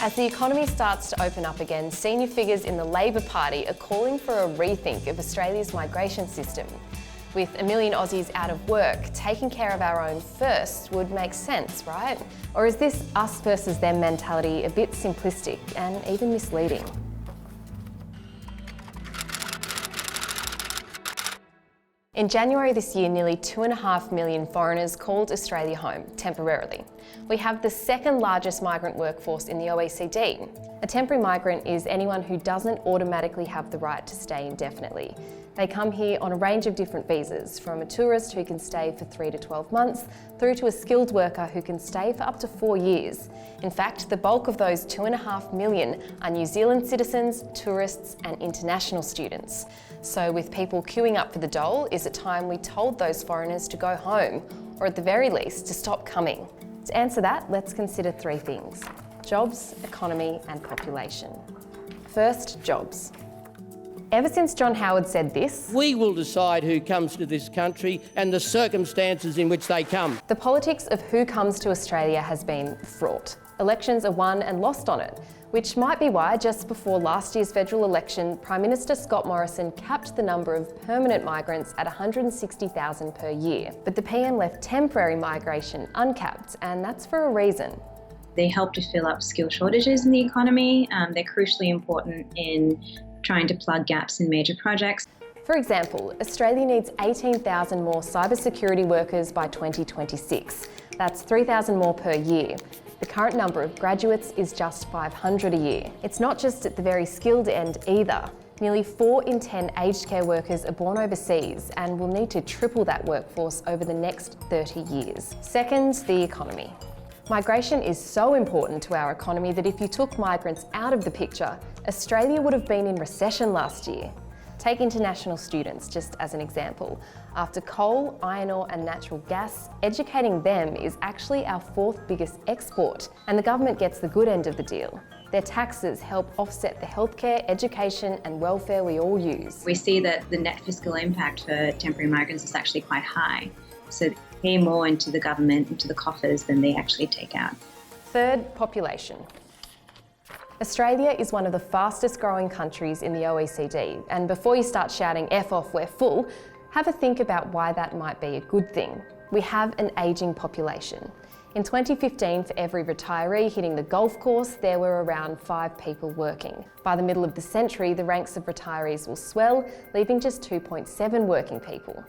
As the economy starts to open up again, senior figures in the Labor Party are calling for a rethink of Australia's migration system. With 1 million Aussies out of work, taking care of our own first would make sense, right? Or is this us versus them mentality a bit simplistic and even misleading? In January this year, nearly 2.5 million foreigners called Australia home, temporarily. We have the second largest migrant workforce in the OECD. A temporary migrant is anyone who doesn't automatically have the right to stay indefinitely. They come here on a range of different visas, from a tourist who can stay for 3 to 12 months, through to a skilled worker who can stay for up to 4 years. In fact, the bulk of those 2.5 million are New Zealand citizens, tourists and international students. So with people queuing up for the dole, is it time we told those foreigners to go home, or at the very least, to stop coming? To answer that, let's consider 3 things: jobs, economy and population. First, jobs. Ever since John Howard said this, "We will decide who comes to this country and the circumstances in which they come." The politics of who comes to Australia has been fraught. Elections are won and lost on it, which might be why just before last year's federal election, Prime Minister Scott Morrison capped the number of permanent migrants at 160,000 per year. But the PM left temporary migration uncapped, and that's for a reason. They help to fill up skill shortages in the economy. They're crucially important in trying to plug gaps in major projects. For example, Australia needs 18,000 more cybersecurity workers by 2026. That's 3,000 more per year. The current number of graduates is just 500 a year. It's not just at the very skilled end either. Nearly 4 in 10 aged care workers are born overseas, and we'll need to triple that workforce over the next 30 years. Second, the economy. Migration is so important to our economy that if you took migrants out of the picture, Australia would have been in recession last year. Take international students just as an example. After coal, iron ore and natural gas, educating them is actually our 4th biggest export, and the government gets the good end of the deal. Their taxes help offset the healthcare, education and welfare we all use. We see that the net fiscal impact for temporary migrants is actually quite high. So they pay more into the government, into the coffers, than they actually take out. Third, population. Australia is one of the fastest growing countries in the OECD, and before you start shouting "F off, we're full," have a think about why that might be a good thing. We have an ageing population. In 2015, for every retiree hitting the golf course, there were around 5 people working. By the middle of the century, the ranks of retirees will swell, leaving just 2.7 working people.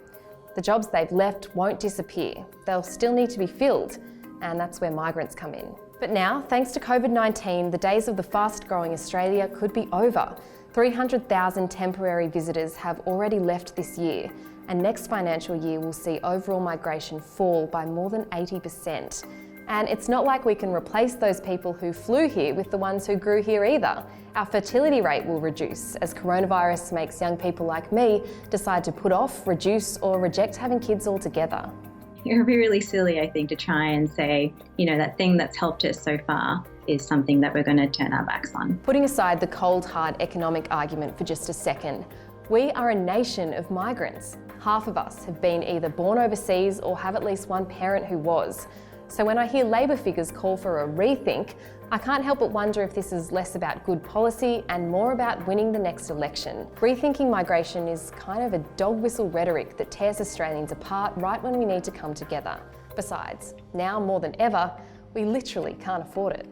The jobs they've left won't disappear. They'll still need to be filled, and that's where migrants come in. But now, thanks to COVID-19, the days of the fast-growing Australia could be over. 300,000 temporary visitors have already left this year, and next financial year will see overall migration fall by more than 80%. And it's not like we can replace those people who flew here with the ones who grew here either. Our fertility rate will reduce as coronavirus makes young people like me decide to put off, reduce or reject having kids altogether. It would be really silly, I think, to try and say, that thing that's helped us so far is something that we're going to turn our backs on. Putting aside the cold, hard economic argument for just a second, we are a nation of migrants. Half of us have been either born overseas or have at least one parent who was. So when I hear Labor figures call for a rethink, I can't help but wonder if this is less about good policy and more about winning the next election. Rethinking migration is kind of a dog whistle rhetoric that tears Australians apart right when we need to come together. Besides, now more than ever, we literally can't afford it.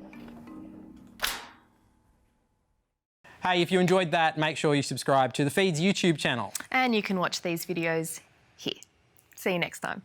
Hey, if you enjoyed that, make sure you subscribe to The Feed's YouTube channel. And you can watch these videos here. See you next time.